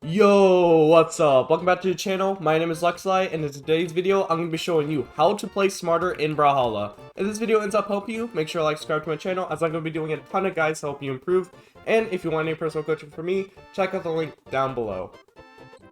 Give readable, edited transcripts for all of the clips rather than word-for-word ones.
Yo, what's up? Welcome back to the channel. My name is Lexi, and in today's video, I'm going to be showing you how to play smarter in Brawlhalla. If this video ends up helping you, make sure to like, subscribe to my channel, as I'm going to be doing a ton of guides to help you improve. And if you want any personal coaching from me, check out the link down below.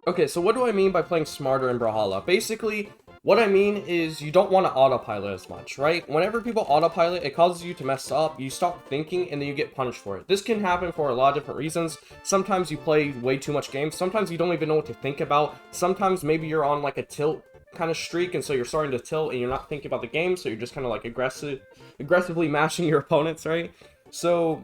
Okay, so what do I mean by playing smarter in Brawlhalla? Basically, what I mean is you don't want to autopilot as much, right? Whenever people autopilot, it causes you to mess up, you stop thinking, and then you get punished for it. This can happen for a lot of different reasons. Sometimes you play way too much games, sometimes you don't even know what to think about, sometimes maybe you're on like a tilt kind of streak, and so you're starting to tilt and you're not thinking about the game, so you're just kind of like aggressively mashing your opponents, right? So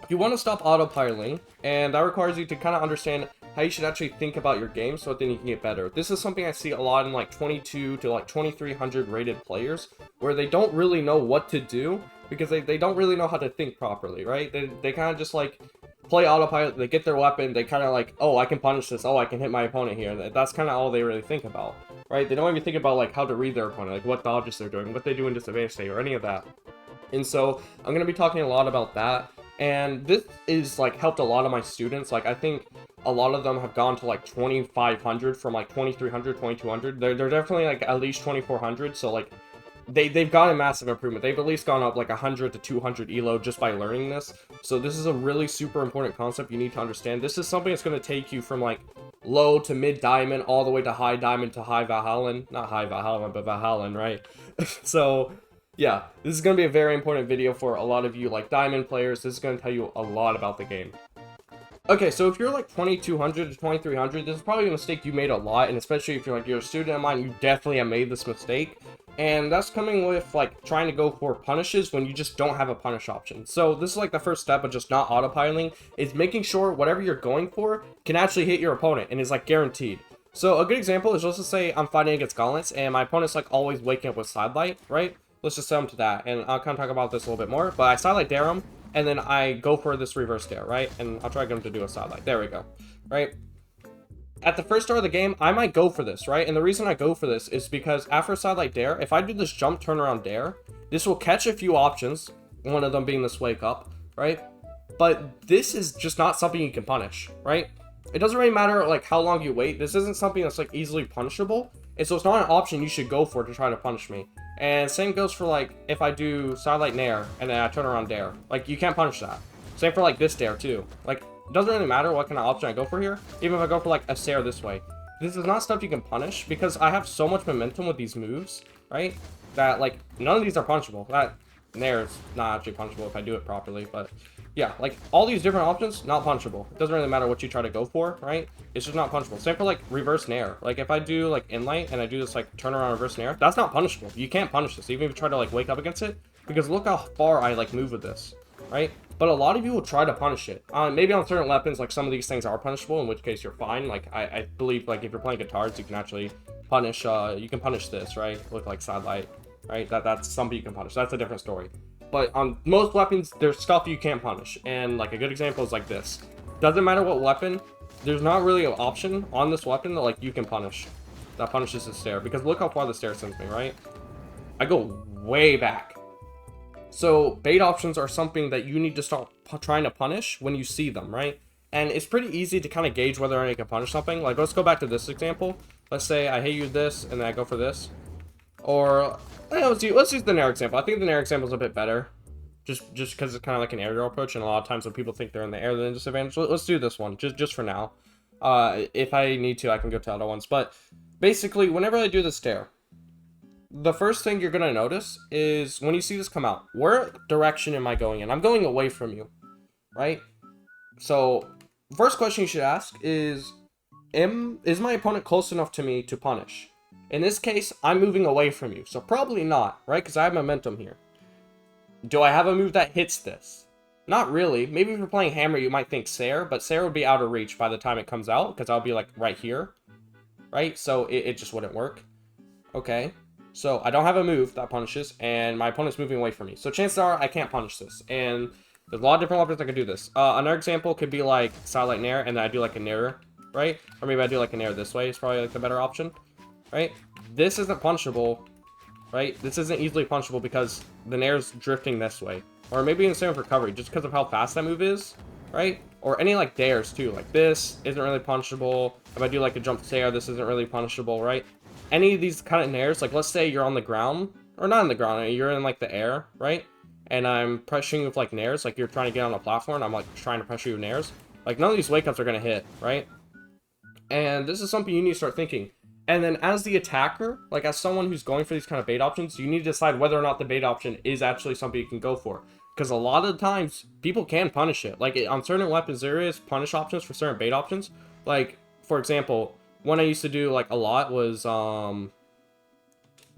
you want to stop autopiloting, and that requires you to kind of understand how you should actually think about your game so that then you can get better. This is something I see a lot in like 22 to like 2300 rated players, where they don't really know what to do because they don't really know how to think properly, right? They kind of just like play autopilot, they get their weapon, they kind of like, oh, I can punish this, oh, I can hit my opponent here. That's kind of all they really think about, right? They don't even think about like how to read their opponent, like what dodges they're doing, what they do in disadvantage state, or any of that. And so I'm going to be talking a lot about that. And this is like helped a lot of my students. Like I think a lot of them have gone to like 2500 from like 2300, 2200. They're definitely like at least 2400. So like they've gotten massive improvement. They've at least gone up like 100 to 200 elo just by learning this. So this is a really super important concept you need to understand. This is something that's going to take you from like low to mid diamond all the way to high diamond to high Valhallan. Not high Valhallan, but Valhallan, right? So yeah, this is going to be a very important video for a lot of you like diamond players. This is going to tell you a lot about the game. Okay, so if you're like 2200 to 2300, this is probably a mistake you made a lot, and especially if you're a student of mine, you definitely have made this mistake. And that's coming with like trying to go for punishes when you just don't have a punish option. So this is like the first step of just not autopiloting, is making sure whatever you're going for can actually hit your opponent and is like guaranteed. So a good example is, let's just say I'm fighting against gauntlets and my opponent's like always waking up with sidelight, right? Let's just set him to that, and I'll kind of talk about this a little bit more. But I sidelight dare him, and then I go for this reverse dare, right? And I'll try to get him to do a sidelight. There we go, right? At the first start of the game, I might go for this, right? And the reason I go for this is because after a sidelight dare, if I do this jump turnaround dare, this will catch a few options, one of them being this wake up, right? But this is just not something you can punish, right? It doesn't really matter like how long you wait. This isn't something that's like easily punishable, and so it's not an option you should go for to try to punish me. And same goes for like if I do sidelight nair and then I turn around dare, like you can't punish that. Same for like this dare too. Like it doesn't really matter what kind of option I go for here, even if I go for like a stare this way. This is not stuff you can punish because I have so much momentum with these moves, right? That like none of these are punishable. That nair is not actually punishable if I do it properly, but yeah, like all these different options, not punishable. It doesn't really matter what you try to go for, right? It's just not punishable. Same for like reverse nair. Like if I do like inlight and I do this like turn around reverse nair, that's not punishable. You can't punish this, even if you try to like wake up against it, because look how far I like move with this, right? But a lot of you will try to punish it. Maybe on certain weapons, like some of these things are punishable, in which case you're fine. Like I believe like if you're playing guitars, you can actually punish, you can punish this, right? With like sidelight, right? That's something you can punish. That's a different story. But on most weapons, there's stuff you can't punish. And like a good example is like this. Doesn't matter what weapon, there's not really an option on this weapon that like you can punish. That punishes the stare. Because look how far the stare sends me, right? I go way back. So bait options are something that you need to start trying to punish when you see them, right? And it's pretty easy to kind of gauge whether or not you can punish something. Like let's go back to this example. Let's say I hit you this and then I go for this. Or let's use the nair example. I think the nair example is a bit better, just because it's kind of like an aerial approach, and a lot of times when people think they're in the air, they're in disadvantage. Let's do this one just for now. If I need to, I can go to other ones. But basically, whenever I do this dare, the first thing you're gonna notice is when you see this come out, where direction am I going in? I'm going away from you, right? So first question you should ask is my opponent close enough to me to punish? In this case, I'm moving away from you, so probably not, right? Because I have momentum here. Do I have a move that hits this? Not really. Maybe if you're playing hammer, you might think Sair, but Sair would be out of reach by the time it comes out, because I'll be like right here, right? So it just wouldn't work. Okay, so I don't have a move that punishes, and my opponent's moving away from me. So chances are I can't punish this, and there's a lot of different weapons that can do this. Another example could be like sidelight nair, and then I do like a nair, right? Or maybe I do like a nair this way. It's probably like the better option. Right? This isn't punishable, right? This isn't easily punishable because the nair's drifting this way. Or maybe in the same with recovery, just because of how fast that move is, right? Or any like dares too, like this isn't really punishable. If I do like a jump stare, this isn't really punishable, right? Any of these kind of nares, like let's say you're on the ground, or not on the ground, you're in like the air, right? And I'm pressuring you with like nares, like you're trying to get on a platform, I'm like trying to pressure you with nares. Like none of these wake ups are gonna hit, right? And this is something you need to start thinking. And then as the attacker, like as someone who's going for these kind of bait options, you need to decide whether or not the bait option is actually something you can go for. Because a lot of the times, people can punish it. Like on certain weapons, there is punish options for certain bait options. Like, for example, one I used to do like a lot was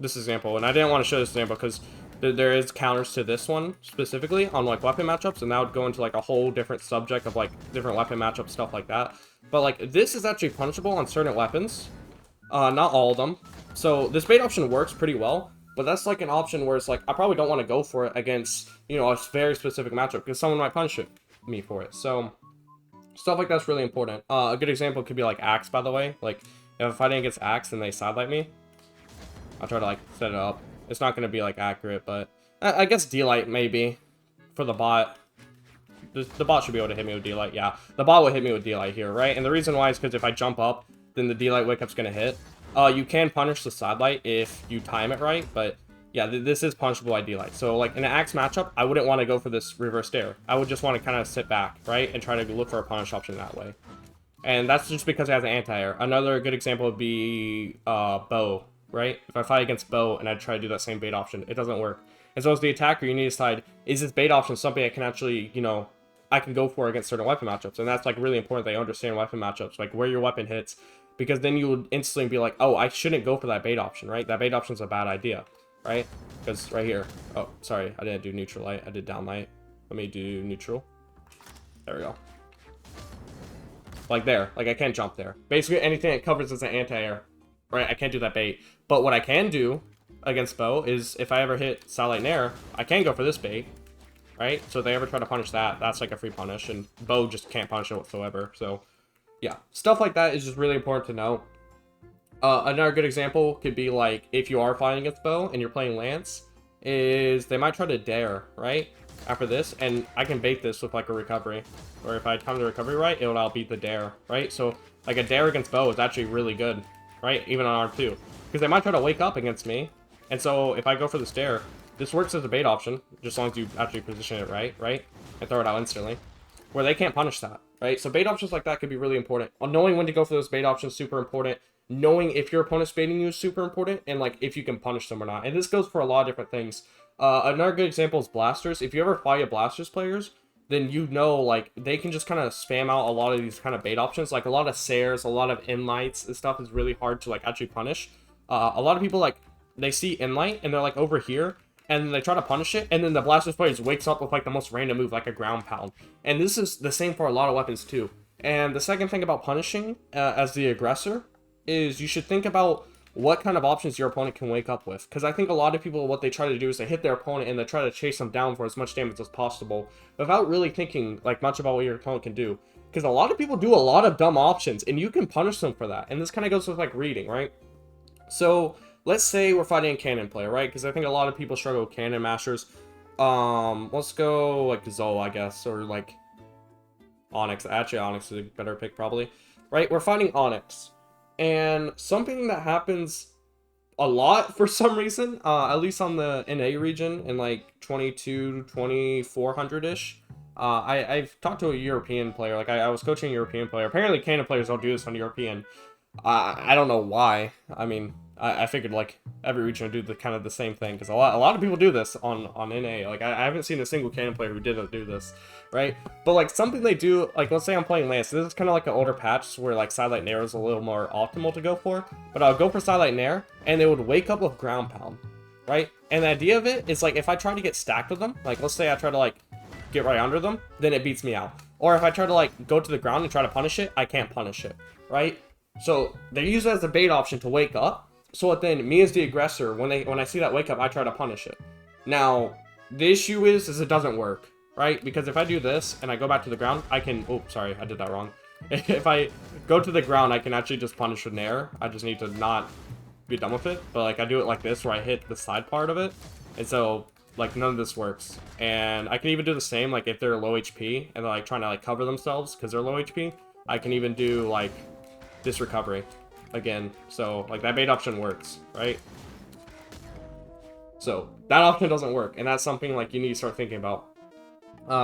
this example. And I didn't want to show this example because there is counters to this one specifically on like weapon matchups. And that would go into like a whole different subject of like different weapon matchups, stuff like that. But like this is actually punishable on certain weapons. Not all of them. So this bait option works pretty well, but that's like an option where it's like, I probably don't want to go for it against, you know, a very specific matchup because someone might punish me for it. So stuff like that's really important. A good example could be like Axe, by the way. Like if I'm fighting against Axe and they sidelight me, I'll try to like set it up. It's not going to be like accurate, but I guess D-Light maybe for the bot. The bot should be able to hit me with D-Light. Yeah, the bot will hit me with D-Light here, right? And the reason why is because if I jump up, then the D-Light wake up's gonna hit. You can punish the sidelight if you time it right, but yeah, this is punishable by D-Light. So like in an Axe matchup, I wouldn't want to go for this reverse dare. I would just want to kind of sit back, right, and try to look for a punish option that way. And that's just because it has an anti-air. Another good example would be bow, right? If I fight against bow and I try to do that same bait option, it doesn't work. And so as the attacker, you need to decide, is this bait option something I can actually, you know, I can go for against certain weapon matchups? And that's like really important that you understand weapon matchups, like where your weapon hits. Because then you would instantly be like, oh, I shouldn't go for that bait option, right? That bait option is a bad idea, right? Because right here, oh, sorry, I didn't do neutral light, I did down light. Let me do neutral. There we go. Like there, like I can't jump there. Basically anything that covers as an anti-air, right? I can't do that bait. But what I can do against bow is if I ever hit sidelight nair, I can go for this bait, right? So if they ever try to punish that, that's like a free punish, and bow just can't punish it whatsoever, so yeah, stuff like that is just really important to know. Another good example could be like if you are fighting against bow and you're playing lance, is they might try to dare, right? After this, and I can bait this with like a recovery, or if I time the recovery right, it will outbeat the dare, right? So like a dare against bow is actually really good, right? Even on R2, because they might try to wake up against me, and so if I go for this dare, this works as a bait option, just as long as you actually position it right, and throw it out instantly, where they can't punish that. Right, so bait options like that could be really important. Knowing when to go for those bait options, super important. Knowing if your opponent's baiting you is super important, and like if you can punish them or not. And this goes for a lot of different things. Another good example is blasters. If you ever fight a blasters players, then you know like they can just kind of spam out a lot of these kind of bait options. Like a lot of Sares, a lot of inlights and stuff is really hard to like actually punish. A lot of people like they see inlight and they're like over here, and they try to punish it, and then the blasters player just wakes up with like the most random move, like a ground pound. And this is the same for a lot of weapons too. And the second thing about punishing as the aggressor is you should think about what kind of options your opponent can wake up with. Because I think a lot of people, what they try to do is they hit their opponent and they try to chase them down for as much damage as possible without really thinking like much about what your opponent can do. Because a lot of people do a lot of dumb options, and you can punish them for that. And this kind of goes with like reading, right? So let's say we're fighting a cannon player, right? Because I think a lot of people struggle with cannon masters. Let's go like Zoe, I guess, or like Onyx. Actually, Onyx is a better pick probably, right? We're fighting Onyx, and something that happens a lot for some reason, at least on the NA region in like 22, 2400-ish. I've talked to a European player, like I was coaching a European player. Apparently cannon players don't do this on European. I don't know why. I mean, I figured like every region would do the kind of the same thing, because a lot of people do this on NA. Like I haven't seen a single cannon player who didn't do this, right? But like something they do, like let's say I'm playing Lance. This is kind of like an older patch where like sidelight nair is a little more optimal to go for. But I'll go for sidelight nair, and they would wake up with ground pound, right? And the idea of it is like if I try to get stacked with them, like let's say I try to like get right under them, then it beats me out. Or if I try to like go to the ground and try to punish it, I can't punish it, right? So they use it as a bait option to wake up. So then me as the aggressor, when I see that wake up, I try to punish it. Now, the issue is it doesn't work, right? Because if I do this and I go back to the ground, I can, oh, sorry, I did that wrong. If I go to the ground, I can actually just punish with nair. I just need to not be done with it. But like I do it like this where I hit the side part of it. And so like none of this works. And I can even do the same, like if they're low HP and they're like trying to like cover themselves because they're low HP, I can even do like this recovery again. So like that bait option works, right? So that option doesn't work, and that's something like you need to start thinking about.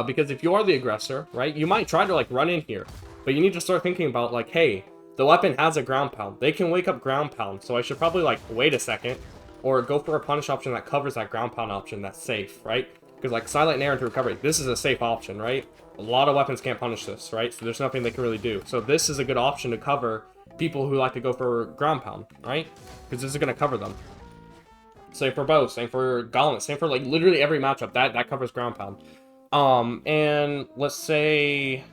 Because if you are the aggressor, right, you might try to like run in here, but you need to start thinking about like, hey, the weapon has a ground pound. They can wake up ground pound, so I should probably like wait a second or go for a punish option that covers that ground pound option that's safe, right? Because like silent and air into recovery, this is a safe option, right? A lot of weapons can't punish this, right? So there's nothing they can really do. So this is a good option to cover people who like to go for ground pound, right? Because this is going to cover them. Same for bow, same for gauntlet, same for like literally every matchup. That covers ground pound. And let's say,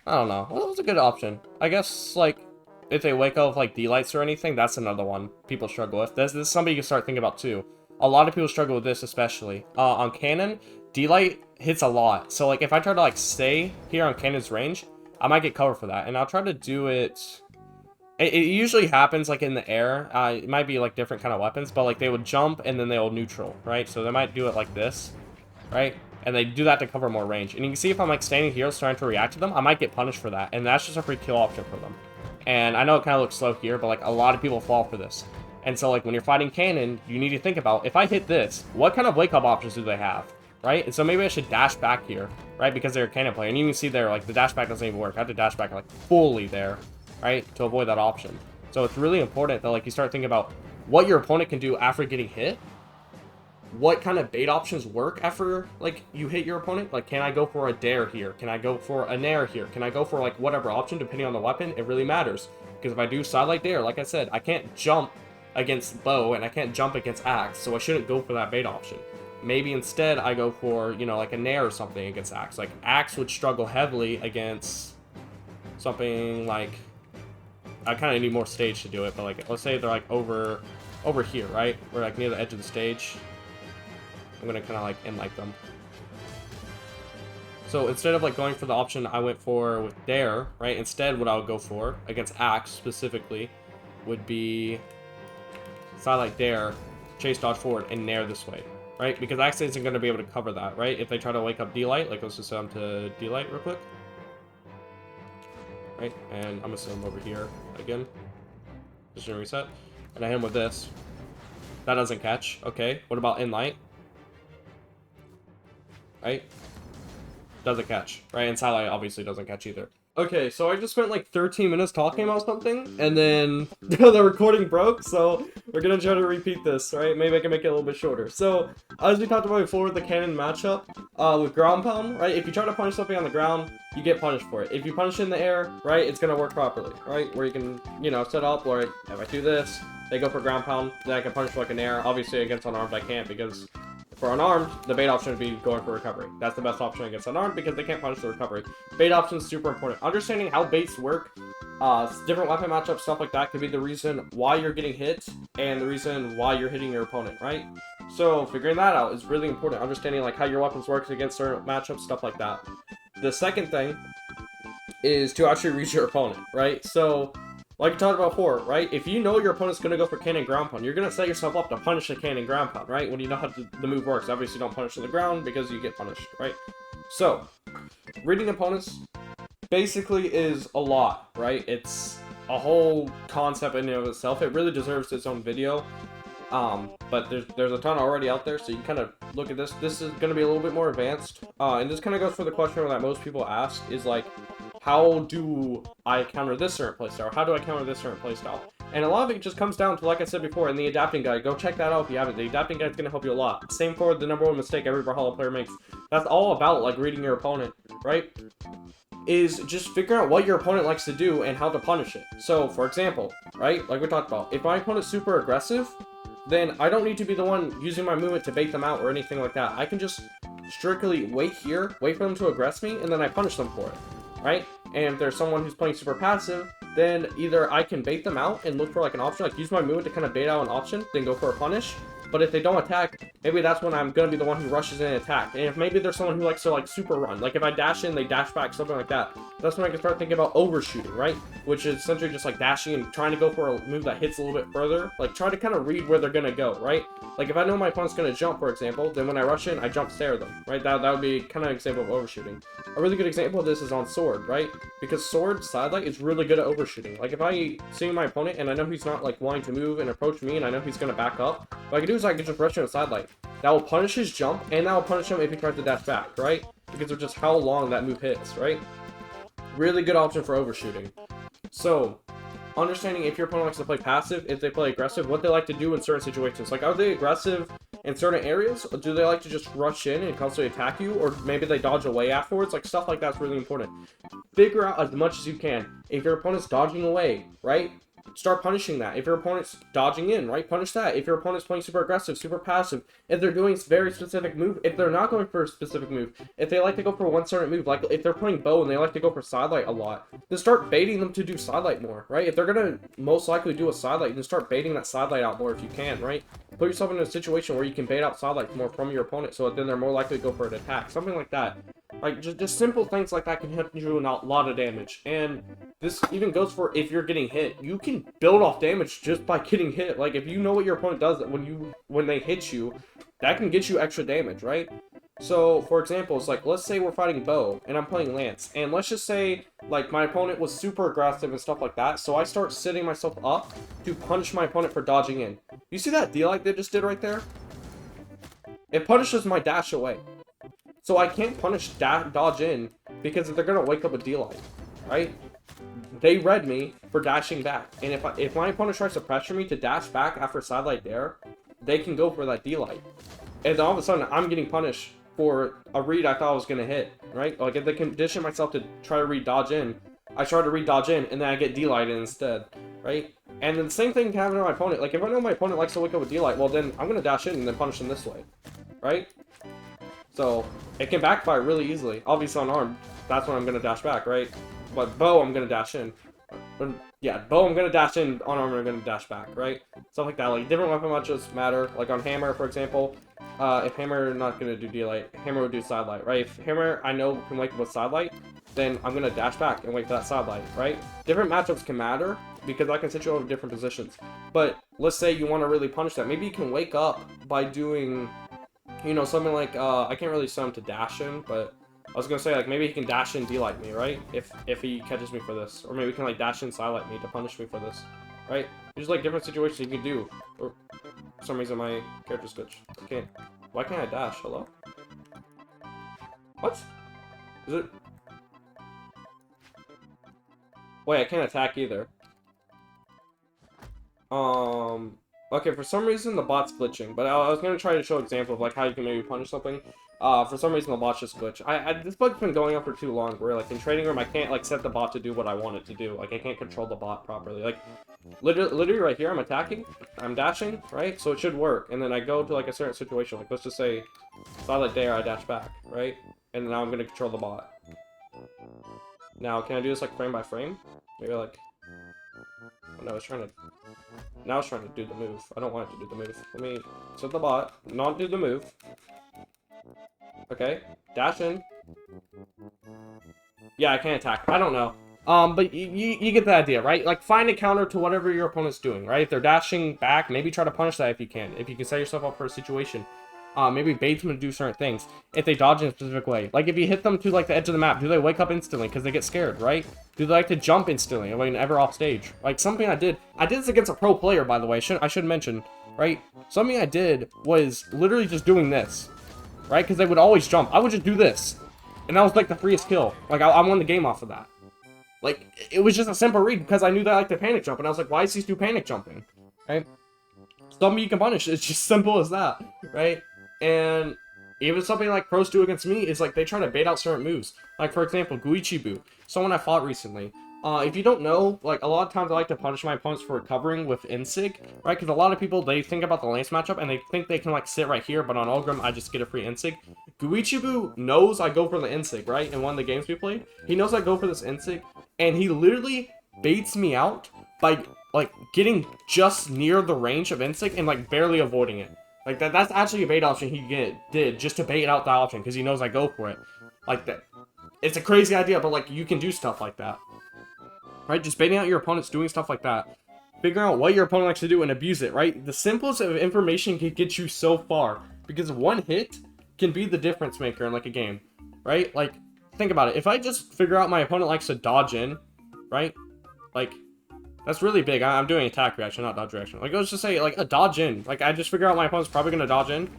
I don't know, what was a good option? I guess like if they wake up with like D-lights or anything, that's another one people struggle with. This is something you can start thinking about too. A lot of people struggle with this, especially on cannon. D-light hits a lot, so like if I try to like stay here on cannon's range, I might get cover for that, and I'll try to do it. It usually happens like in the air. It might be like different kind of weapons, but like they would jump and then they will neutral, right? So they might do it like this, right? And they do that to cover more range. And you can see if I'm like standing here starting to react to them, I might get punished for that, and that's just a free kill option for them. And I know it kind of looks slow here, but like a lot of people fall for this. And so like when you're fighting cannon, you need to think about, if I hit this, what kind of wake up options do they have, right? And so maybe I should dash back here, right? Because they're a cannon player. And you can see there, like the dash back doesn't even work. I have to dash back like fully there, right? To avoid that option. So it's really important that like you start thinking about what your opponent can do after getting hit. What kind of bait options work after like you hit your opponent? Like, can I go for a dare here? Can I go for a nair here? Can I go for like whatever option depending on the weapon? It really matters. Because if I do sidelight dare, like I said, I can't jump against bow and I can't jump against axe, so I shouldn't go for that bait option. Maybe instead I go for, you know, like a nair or something against axe. Like axe would struggle heavily against something like, I kind of need more stage to do it, but like let's say they're like over here, right? We're like near the edge of the stage. I'm gonna kind of like end like them. So instead of like going for the option I went for with dare, right? Instead, what I would go for against axe specifically would be sidelight dare, chase dodge forward, and nair this way, right? Because axe isn't gonna be able to cover that, right? If they try to wake up D-light, like let's just set them to D-light real quick, right? And I'm gonna set them over here again. Just gonna reset, and I hit him with this. That doesn't catch. Okay, what about in light? Right? Doesn't catch, right? And sidelight obviously doesn't catch either. Okay, so I just spent like 13 minutes talking about something, and then the recording broke, so we're gonna try to repeat this, right? Maybe I can make it a little bit shorter. So, as we talked about before with the cannon matchup, with ground pound, right? If you try to punish something on the ground, you get punished for it. If you punish it in the air, right, it's gonna work properly, right? Where you can, you know, set up, or if I do this, they go for ground pound, then I can punish like an air. Obviously against unarmed I can't, because for unarmed, the bait option would be going for recovery. That's the best option against unarmed because they can't punish the recovery. Bait option is super important. Understanding how baits work, different weapon matchups, stuff like that could be the reason why you're getting hit and the reason why you're hitting your opponent, right? So figuring that out is really important. Understanding like how your weapons work against certain matchups, stuff like that. The second thing is to actually read your opponent, right? So like we talked about before, right? If you know your opponent's going to go for cannon ground pound, you're going to set yourself up to punish the cannon ground pound, right? When you know how the move works. Obviously, don't punish on the ground because you get punished, right? So, reading opponents basically is a lot, right? It's a whole concept in and of itself. It really deserves its own video. But there's a ton already out there, so you kind of look at this. This is going to be a little bit more advanced. And this kind of goes for the question that most people ask is like, how do I counter this certain playstyle? How do I counter this certain playstyle? And a lot of it just comes down to, like I said before, in the adapting guide. Go check that out if you haven't. The adapting guide is going to help you a lot. Same for the number one mistake every Brawlhalla player makes. That's all about, like, reading your opponent, right? Is just figure out what your opponent likes to do and how to punish it. So, for example, right, like we talked about, if my opponent's super aggressive, then I don't need to be the one using my movement to bait them out or anything like that. I can just strictly wait here, wait for them to aggress me, and then I punish them for it, right? And if there's someone who's playing super passive, then either I can bait them out and look for like an option, like use my movement to kind of bait out an option, then go for a punish, But if they don't attack, maybe that's when I'm gonna be the one who rushes in and attack. And if maybe there's someone who likes to like super run, like if I dash in, they dash back, something like that. That's when I can start thinking about overshooting, right? Which is essentially just like dashing and trying to go for a move that hits a little bit further. Like try to kind of read where they're gonna go, right? Like if I know my opponent's gonna jump, for example, then when I rush in, I jump stare them, right? That would be kind of an example of overshooting. A really good example of this is on sword, right? Because sword sidelight is really good at overshooting. Like if I see my opponent and I know he's not like wanting to move and approach me, and I know he's gonna back up, what I can do is I can just rush in a sidelight. That will punish his jump, and that will punish him if he tries to dash back, right? Because of just how long that move hits, right? Really good option for overshooting. So, understanding if your opponent likes to play passive, if they play aggressive, what they like to do in certain situations. Like, are they aggressive in certain areas? Or do they like to just rush in and constantly attack you? Or maybe they dodge away afterwards? Like, stuff like that's really important. Figure out as much as you can. If your opponent's dodging away, right? Start punishing that. If your opponent's dodging in, right, punish that. If your opponent's playing super aggressive, super passive, if they're doing very specific move, if they're not going for a specific move, if they like to go for one certain move, like if they're playing bow and they like to go for sidelight a lot, then start baiting them to do sidelight more, right? If they're gonna most likely do a sidelight, then start baiting that sidelight out more if you can, right? Put yourself in a situation where you can bait out sidelight more from your opponent, so that then they're more likely to go for an attack, something like that. Like, just simple things like that can hit you a lot of damage. And this even goes for if you're getting hit. You can build off damage just by getting hit. Like, if you know what your opponent does when they hit you, that can get you extra damage, right? So, for example, it's like, let's say we're fighting bow, and I'm playing lance. And let's just say, like, my opponent was super aggressive and stuff like that, so I start setting myself up to punish my opponent for dodging in. You see that D-like they just did right there? It punishes my dash away. So I can't punish dodge in, because they're going to wake up a D-light, right? They read me for dashing back. And if my opponent tries to pressure me to dash back after sidelight there, they can go for that D-light. And then all of a sudden, I'm getting punished for a read I thought I was going to hit, right? Like if they condition myself to try to read dodge in, I try to read dodge in, and then I get D-lighted instead, right? And then the same thing can happen to my opponent. Like if I know my opponent likes to wake up with D-light, well then I'm going to dash in and then punish them this way, right? So, it can backfire really easily. Obviously on arm, that's when I'm going to dash back, right? But bow, I'm going to dash in. Yeah, bow, I'm going to dash in. On arm, I'm going to dash back, right? Stuff like that. Like, different weapon matches matter. Like on hammer, for example, if hammer not going to do D-light, hammer would do sidelight, right? If hammer, I know, can wake up with sidelight, then I'm going to dash back and wait for that sidelight, right? Different matchups can matter, because I can sit you over different positions. But, let's say you want to really punish that. Maybe you can wake up by doing... You know, something like, I can't really set him to dash in, but I was gonna say, like, maybe he can dash in D-light me, right? If he catches me for this. Or maybe he can, like, dash in sidelight me to punish me for this, right? There's, like, different situations you can do. Or, for some reason, my character's glitched. I can't. Why can't I dash? Hello? What? Is it? Wait, I can't attack either. Okay, for some reason the bot's glitching, but I was gonna try to show an example of like how you can maybe punish something. For some reason the bot's just glitch. This bug's been going on for too long, where like in trading room I can't like set the bot to do what I want it to do. Like I can't control the bot properly. Like literally right here I'm attacking, I'm dashing, right? So it should work. And then I go to like a certain situation, like let's just say sidelight there, I dash back, right? And now I'm gonna control the bot. Now can I do this like frame by frame? Maybe like, oh, no, it's trying to. Now it's trying to do the move. I don't want it to do the move. Let me set the bot, not do the move. Okay, dash in. Yeah, I can't attack. I don't know. But you get the idea, right? Like, find a counter to whatever your opponent's doing, right? If they're dashing back, maybe try to punish that if you can. If you can set yourself up for a situation. Maybe bait them to do certain things. If they dodge in a specific way. Like, if you hit them to, like, the edge of the map, do they wake up instantly because they get scared, right? Do they like to jump instantly whenever off stage? Like, something I did this against a pro player, by the way, I should mention, right? Something I did was literally just doing this, right? Because they would always jump. I would just do this. And that was, like, the freest kill. Like, I won the game off of that. Like, it was just a simple read because I knew that I liked to panic jump. And I was like, why is he still panic jumping? Right? Something you can punish. It's just simple as that, right? And even something like pros do against me is like they try to bait out certain moves. Like, for example, Guichibu, someone I fought recently. If you don't know, like, a lot of times I like to punish my opponents for recovering with Insig, right? Because a lot of people, they think about the Lance matchup, and they think they can, like, sit right here, but on Ulgrim, I just get a free Insig. Guichibu knows I go for the Insig, right? In one of the games we played. He knows I go for this Insig, and he literally baits me out by, like, getting just near the range of Insig and, like, barely avoiding it. Like that's actually a bait option he did just to bait out the option because he knows I go for it. Like that. It's a crazy idea, but like you can do stuff like that. Right? Just baiting out your opponents, doing stuff like that. Figuring out what your opponent likes to do and abuse it, right? The simplest of information can get you so far because one hit can be the difference maker in like a game, right? Like, think about it. If I just figure out my opponent likes to dodge in, right? Like, that's really big. I'm doing attack reaction, not dodge reaction. Like, let's just say, like, a dodge in. Like, I just figure out my opponent's probably going to dodge in.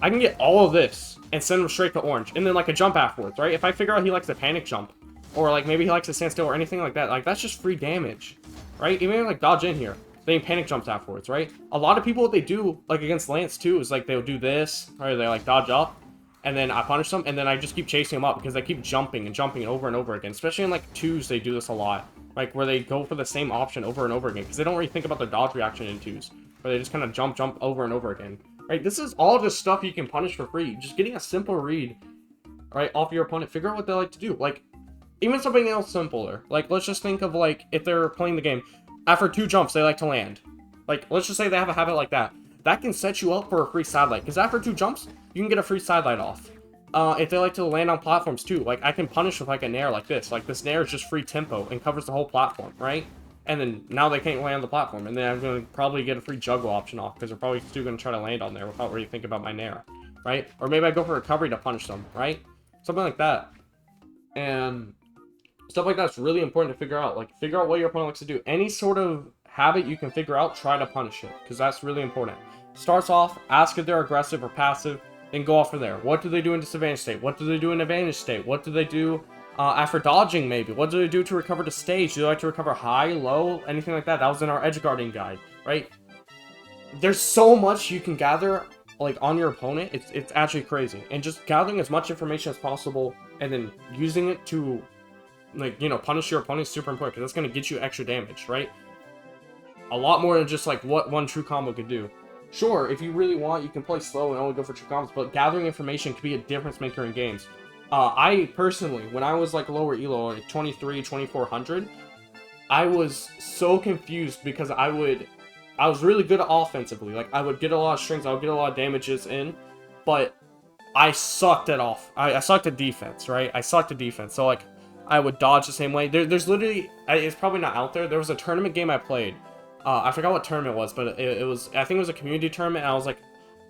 I can get all of this and send him straight to orange. And then, like, a jump afterwards, right? If I figure out he likes to panic jump, or, like, maybe he likes to stand still or anything like that, like, that's just free damage, right? Even, like, dodge in here. Then panic jumps afterwards, right? A lot of people, what they do, like, against Lance, too, is, like, they'll do this, or they, like, dodge up, and then I punish them, and then I just keep chasing them up, because they keep jumping and jumping over and over again. Especially in, like, twos, they do this a lot. Like, where they go for the same option over and over again, because they don't really think about the dodge reaction in twos, where they just kind of jump over and over again, right? This is all just stuff you can punish for free. Just getting a simple read, right, off your opponent. Figure out what they like to do. Like, even something else simpler. Like, let's just think of, like, if they're playing the game, after 2 jumps, they like to land. Like, let's just say they have a habit like that. That can set you up for a free sidelight, because after 2 jumps, you can get a free sidelight off. If they like to land on platforms too, like I can punish with like a nair like this. Like this nair is just free tempo and covers the whole platform, right? And then now they can't land on the platform, and then I'm going to probably get a free juggle option off because they're probably still going to try to land on there without really thinking about my nair, right? Or maybe I go for recovery to punish them, right? Something like that. And stuff like that's really important to figure out. Like figure out what your opponent likes to do. Any sort of habit you can figure out, try to punish it because that's really important. Starts off, ask if they're aggressive or passive. And go off from there. What do they do in disadvantage state? What do they do in advantage state? What do they do after dodging, maybe? What do they do to recover to stage? Do they like to recover high, low, anything like that? That was in our edge guarding guide, right? There's so much you can gather, like, on your opponent. It's actually crazy. And just gathering as much information as possible and then using it to, like, you know, punish your opponent is super important because that's going to get you extra damage, right? A lot more than just, like, what one true combo could do. Sure, if you really want, you can play slow and only go for true combos, but gathering information can be a difference maker in games. I personally, when I was like lower elo, like 23, 2400, I was so confused because I was really good offensively. Like I would get a lot of strings, I would get a lot of damages in, but I sucked at I sucked at defense, right? I sucked at defense. So like I would dodge the same way. There's literally, it's probably not out there. There was a tournament game I played. I forgot what tournament it was, but it was, I think it was a community tournament, and I was like,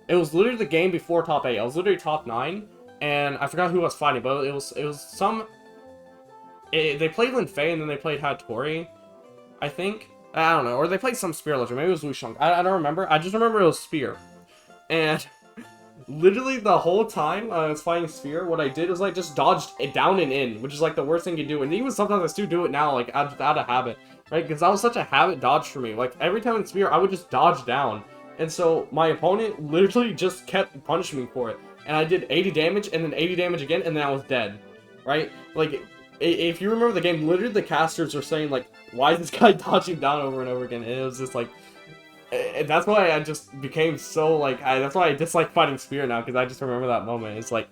it was literally the game before top 8. I was literally top 9, and I forgot who I was fighting, but it was some, they played Lin Fei, and then they played Hattori, I think. I don't know, or they played some Spear Legend, maybe it was Wu Shang. I don't remember, I just remember it was Spear. And literally the whole time I was fighting Spear, what I did was like just dodged it down and in, which is like the worst thing you do, and even sometimes I still do it now, like out of habit. Right, because that was such a habit dodge for me. Like, every time in Spear, I would just dodge down. And so, my opponent literally just kept punishing me for it. And I did 80 damage, and then 80 damage again, and then I was dead. Right? Like, if you remember the game, literally the casters were saying, like, why is this guy dodging down over and over again? And it was just, like... And that's why I just became so, like... that's why I dislike fighting Spear now, because I just remember that moment. It's like,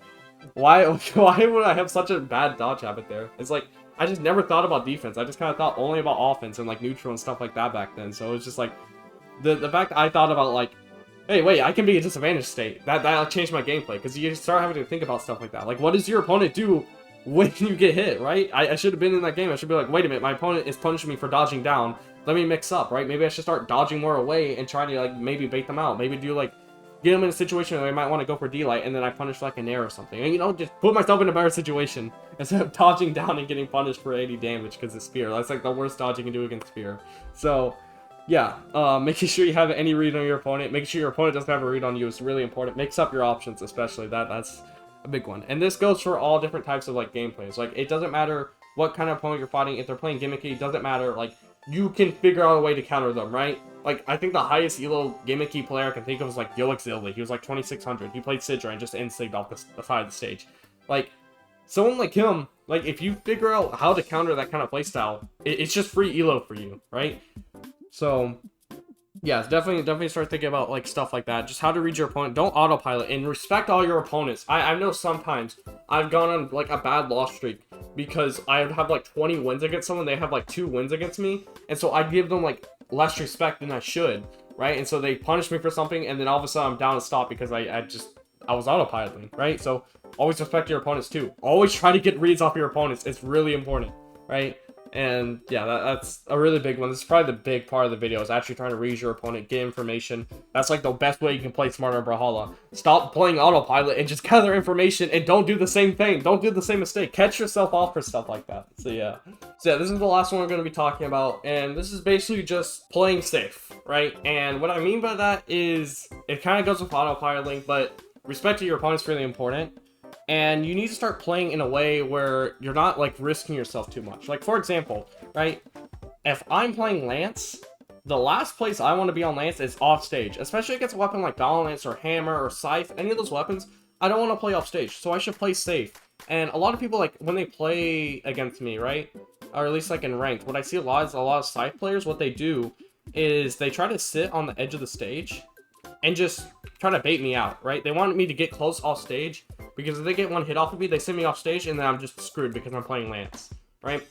why would I have such a bad dodge habit there? It's like... I just never thought about defense. I just kind of thought only about offense and like neutral and stuff like that back then. So it was just like the fact that I thought about like, hey, wait, I can be a disadvantage state. That changed my gameplay because you start having to think about stuff like that. Like, what does your opponent do when you get hit, right? I should have been in that game. I should be like, wait a minute, my opponent is punishing me for dodging down. Let me mix up, right? Maybe I should start dodging more away and try to like maybe bait them out. Maybe do like get them in a situation where they might want to go for D-Light, and then I punish like an air or something. And, you know, just put myself in a better situation instead of dodging down and getting punished for 80 damage because it's Spear. That's like the worst dodge you can do against Spear. So, yeah, making sure you have any read on your opponent, making sure your opponent doesn't have a read on you is really important. Mix up your options, especially. That's a big one. And this goes for all different types of like gameplays. Like, it doesn't matter what kind of opponent you're fighting. If they're playing gimmicky, it doesn't matter. Like, you can figure out a way to counter them, right? Like, I think the highest elo gimmicky player I can think of is, like, Yoic Zilli. He was, like, 2600. He played Sidra and just instigged off the side of the stage. Like, someone like him, like, if you figure out how to counter that kind of playstyle, it's just free elo for you, right? So, yeah, definitely start thinking about, like, stuff like that. Just how to read your opponent. Don't autopilot, and respect all your opponents. I know sometimes I've gone on, like, a bad loss streak because I have, like, 20 wins against someone. They have, like, 2 wins against me, and so I give them, like, less respect than I should. right? And so they punish me for something, and then all of a sudden I'm down to stop because I was autopiloting, right? So always respect your opponents too. Always try to get reads off your opponents. It's really important, right? And yeah, that's a really big one. This is probably the big part of the video, is actually trying to read your opponent, get information. That's like the best way you can play smarter in Brawlhalla. Stop playing autopilot and just gather information, and don't do the same thing. Don't do the same mistake. Catch yourself off for stuff like that. So yeah, this is the last one we're going to be talking about, and this is basically just playing safe, right? And what I mean by that is, it kind of goes with autopiloting, but respecting your opponent's really important. And you need to start playing in a way where you're not like risking yourself too much. Like, for example, right, if I'm playing Lance, the last place I want to be on Lance is off stage, especially against a weapon like Dollar Lance or Hammer or Scythe. Any of those weapons, I don't want to play off stage, so I should play safe. And a lot of people, like, when they play against me, right, or at least like in ranked, what I see a lot is a lot of Scythe players, what they do is they try to sit on the edge of the stage and just try to bait me out, right? They want me to get close off stage, because if they get one hit off of me, they send me off stage, and then I'm just screwed because I'm playing Lance, right?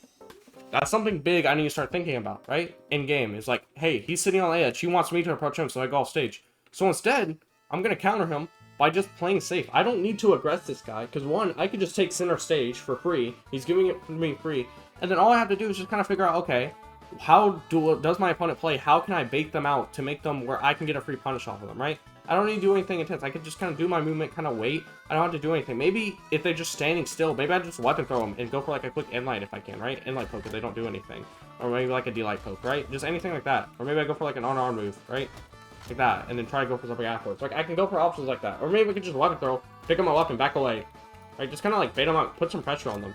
That's something big I need to start thinking about, right? In game, it's like, hey, he's sitting on the edge. He wants me to approach him, so I go off stage. So instead, I'm going to counter him by just playing safe. I don't need to aggress this guy, because one, I could just take center stage for free. He's giving it to me free. And then all I have to do is just kind of figure out, okay, how does my opponent play? How can I bait them out to make them where I can get a free punish off of them, right? I don't need to do anything intense. I can just kind of do my movement, kind of wait. I don't have to do anything. Maybe if they're just standing still, maybe I just weapon throw them and go for like a quick end-light if I can, right? End-light poke if they don't do anything. Or maybe like a D-light poke, right? Just anything like that. Or maybe I go for like an on-arm move, right? Like that. And then try to go for something afterwards. Like, I can go for options like that. Or maybe I could just weapon throw, pick up my weapon, back away. Right? Just kind of like bait them out, put some pressure on them.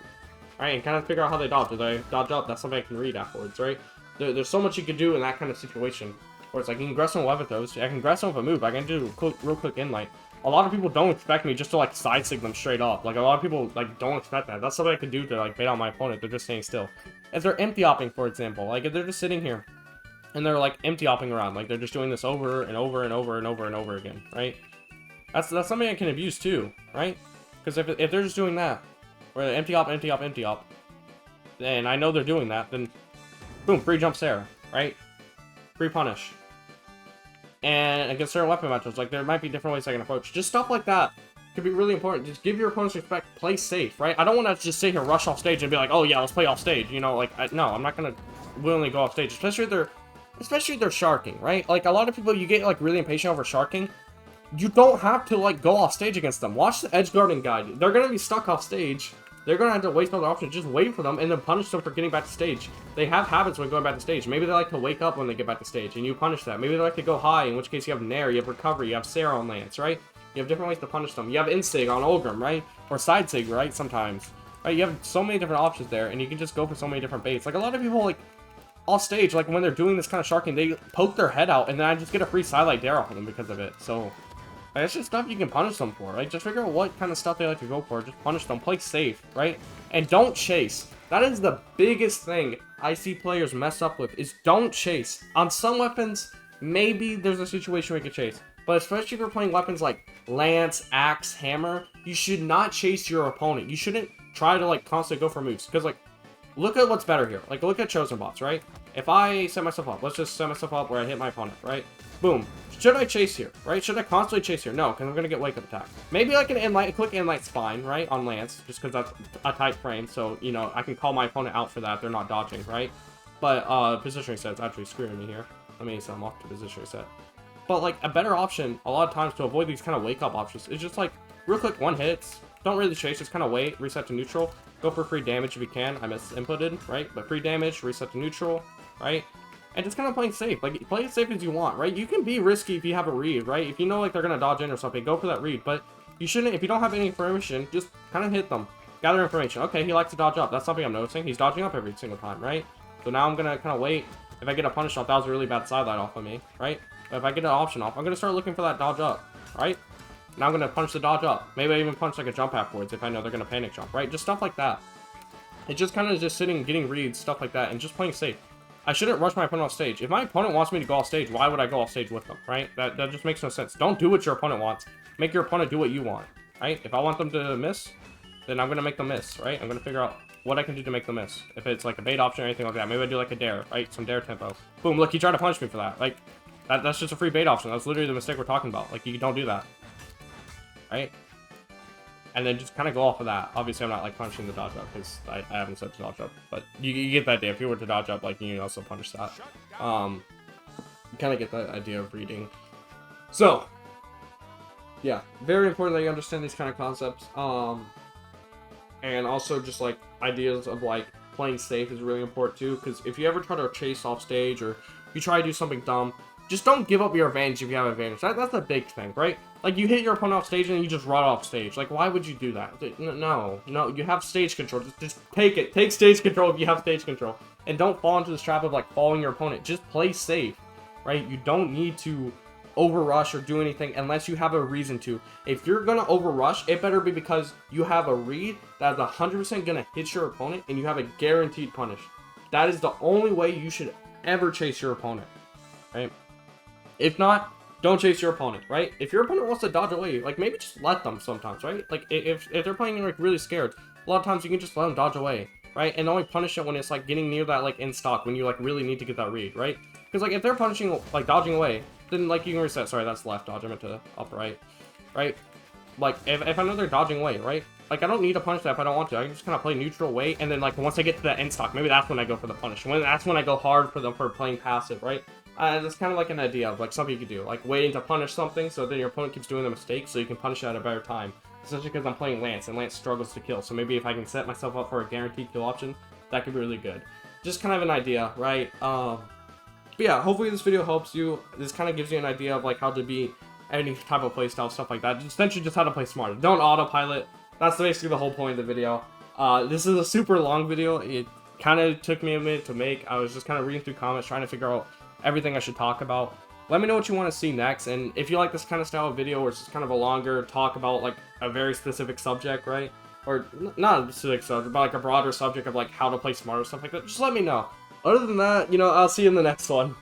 Right? And kind of figure out how they dodge. Do they dodge up? That's something I can read afterwards, right? There's so much you can do in that kind of situation. Where it's like, you can aggress on weapon throws, I can aggress on with a move, I can do real quick in-light. A lot of people don't expect me just to like side sig them straight up. Like, a lot of people like don't expect that. That's something I can do to like bait out my opponent. They're just staying still. If they're empty opping, for example, like if they're just sitting here and they're like empty opping around, like they're just doing this over and over and over and over and over again, right? That's something I can abuse too, right? Because if they're just doing that, where empty op, empty op, empty op, and I know they're doing that, then boom, free jump Sarah, right? Free punish. And against certain weapon matchups, like there might be different ways I can approach. Just stuff like that could be really important. Just give your opponents respect, play safe, right? I don't want to just sit here, rush off stage and be like, oh yeah, let's play off stage. You know, like, no, I'm not going to willingly go off stage, especially if they're sharking, right? Like, a lot of people, you get like really impatient over sharking. You don't have to like go off stage against them. Watch the edge guarding guide. They're going to be stuck off stage. They're going to have to waste other options. Just wait for them and then punish them for getting back to stage. They have habits when going back to stage. Maybe they like to wake up when they get back to stage, and you punish that. Maybe they like to go high, in which case you have Nair, you have Recovery, you have Sarah on Lance, right? You have different ways to punish them. You have Insig on Olgrim, right? Or Side Sig, right? Sometimes. Right? You have so many different options there, and you can just go for so many different baits. Like, a lot of people, like, off stage, like, when they're doing this kind of sharking, they poke their head out, and then I just get a free sidelight dare off of them because of it. So, it's just stuff you can punish them for, right? Just figure out what kind of stuff they like to go for. Just punish them. Play safe, right? And don't chase. That is the biggest thing I see players mess up with, is don't chase. On some weapons, maybe there's a situation where you can chase. But especially if you're playing weapons like Lance, Axe, Hammer, you should not chase your opponent. You shouldn't try to like constantly go for moves. Because like, look at what's better here. Like, look at Chosen Bots, right? If I set myself up, let's just set myself up where I hit my opponent, right? Boom. Should I chase here, right? Should I constantly chase here? No, because I'm going to get wake up attack. Maybe like an inlight, a quick inlight's fine, right? On Lance, just because that's a tight frame. So, you know, I can call my opponent out for that. They're not dodging, right? But positioning set's actually screwing me here. Let me set them off to positioning set. But like, a better option, a lot of times to avoid these kind of wake up options, is just like, real quick one hits. Don't really chase, just kind of wait, reset to neutral. Go for free damage if you can. I misinputted, right? But free damage, reset to neutral, right? And just kind of playing safe. Like, play as safe as you want, right? You can be risky if you have a read, right? If you know, like, they're going to dodge in or something, go for that read. But you shouldn't, if you don't have any information, just kind of hit them. Gather information. Okay, he likes to dodge up. That's something I'm noticing. He's dodging up every single time, right? So now I'm going to kind of wait. If I get a punish off, that was a really bad sidelight off of me, right? But if I get an option off, I'm going to start looking for that dodge up, right? Now I'm going to punch the dodge up. Maybe I even punch, like, a jump afterwards if I know they're going to panic jump, right? Just stuff like that. It's just kind of just sitting, getting reads, stuff like that, and just playing safe. I shouldn't rush my opponent off stage. If my opponent wants me to go off stage, why would I go off stage with them, right? That just makes no sense. Don't do what your opponent wants. Make your opponent do what you want, right? If I want them to miss, then I'm going to make them miss, right? I'm going to figure out what I can do to make them miss. If it's like a bait option or anything like that, maybe I do like a dare, right? Some dare tempo. Boom, look, he tried to punish me for that. Like, That's just a free bait option. That's literally the mistake we're talking about. Like, you don't do that, right? And then just kind of go off of that. Obviously, I'm not like punishing the dodge up because I haven't said to dodge up, but you get that idea. If you were to dodge up, like, you also punish that. You kind of get the idea of reading. So, yeah, very important that you understand these kind of concepts. And also just like ideas of like playing safe is really important too. Because if you ever try to chase off stage or you try to do something dumb, just don't give up your advantage if you have advantage. That's a big thing, right? Like, you hit your opponent off stage and you just run off stage. Like, why would you do that? No, you have stage control. Just take it. Take stage control if you have stage control. And don't fall into this trap of, like, following your opponent. Just play safe, right? You don't need to overrush or do anything unless you have a reason to. If you're going to overrush, it better be because you have a read that is 100% going to hit your opponent and you have a guaranteed punish. That is the only way you should ever chase your opponent, right? If not, don't chase your opponent, right? If your opponent wants to dodge away, like, maybe just let them sometimes, right? Like, if they're playing, like, really scared, a lot of times you can just let them dodge away, right? And only punish it when it's, like, getting near that, like, in stock, when you, like, really need to get that read, right? Because, like, if they're punishing, like, dodging away, then, like, you can reset. Sorry, that's left dodge. I meant to up right, right? Like, if I know they're dodging away, right? Like, I don't need to punish that if I don't want to. I can just kind of play neutral away, and then, like, once I get to the end stock, maybe that's when I go for the punish. That's when I go hard for them for playing passive, right? That's kind of like an idea of like something you could do, like waiting to punish something so then your opponent keeps doing the mistake so you can punish it at a better time. Especially because I'm playing Lance and Lance struggles to kill, so maybe if I can set myself up for a guaranteed kill option, that could be really good. Just kind of an idea, right? But yeah, hopefully this video helps you. This kind of gives you an idea of like how to be any type of playstyle, stuff like that. Essentially just how to play smarter. Don't autopilot. That's basically the whole point of the video. This is a super long video. It kind of took me a minute to make. I was just kind of reading through comments trying to figure out everything I should talk about. Let me know what you want to see next, and if you like this kind of style of video where it's just kind of a longer talk about like a very specific subject, right? Or not a specific subject, but like a broader subject of like how to play smarter, stuff like that, just let me know. Other than that, you know, I'll see you in the next one.